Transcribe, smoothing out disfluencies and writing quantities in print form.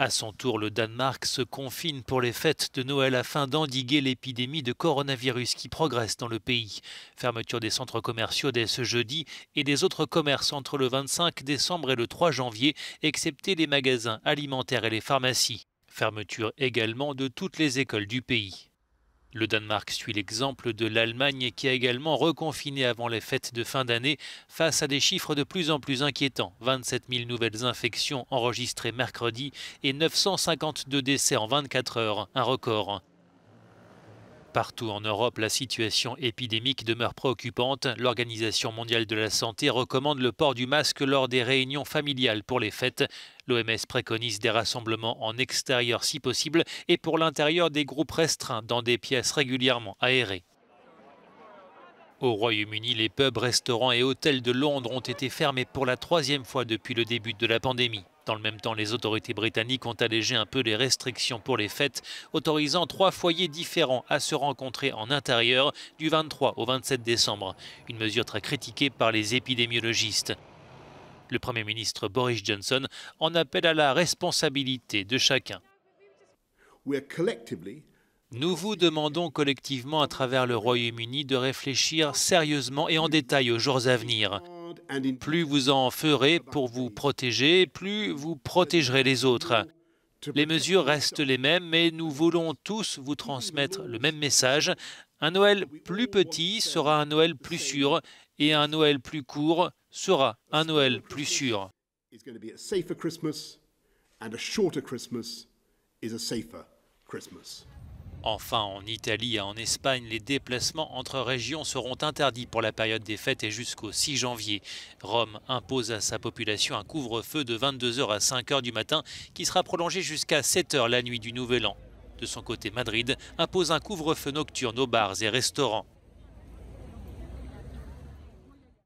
À son tour, le Danemark se confine pour les fêtes de Noël afin d'endiguer l'épidémie de coronavirus qui progresse dans le pays. Fermeture des centres commerciaux dès ce jeudi et des autres commerces entre le 25 décembre et le 3 janvier, excepté les magasins alimentaires et les pharmacies. Fermeture également de toutes les écoles du pays. Le Danemark suit l'exemple de l'Allemagne qui a également reconfiné avant les fêtes de fin d'année face à des chiffres de plus en plus inquiétants. 27 000 nouvelles infections enregistrées mercredi et 952 décès en 24 heures, un record. Partout en Europe, la situation épidémique demeure préoccupante. L'Organisation mondiale de la santé recommande le port du masque lors des réunions familiales pour les fêtes. L'OMS préconise des rassemblements en extérieur si possible et pour l'intérieur des groupes restreints dans des pièces régulièrement aérées. Au Royaume-Uni, les pubs, restaurants et hôtels de Londres ont été fermés pour la 3e fois depuis le début de la pandémie. Dans le même temps, les autorités britanniques ont allégé un peu les restrictions pour les fêtes, autorisant 3 foyers différents à se rencontrer en intérieur du 23 au 27 décembre. Une mesure très critiquée par les épidémiologistes. Le Premier ministre Boris Johnson en appelle à la responsabilité de chacun. Nous vous demandons collectivement à travers le Royaume-Uni de réfléchir sérieusement et en détail aux jours à venir. Plus vous en ferez pour vous protéger, plus vous protégerez les autres. Les mesures restent les mêmes, mais nous voulons tous vous transmettre le même message. Un Noël plus petit sera un Noël plus sûr, et un Noël plus court sera un Noël plus sûr. Enfin, en Italie et en Espagne, les déplacements entre régions seront interdits pour la période des fêtes et jusqu'au 6 janvier. Rome impose à sa population un couvre-feu de 22 h à 5 h du matin qui sera prolongé jusqu'à 7 h la nuit du Nouvel An. De son côté, Madrid impose un couvre-feu nocturne aux bars et restaurants.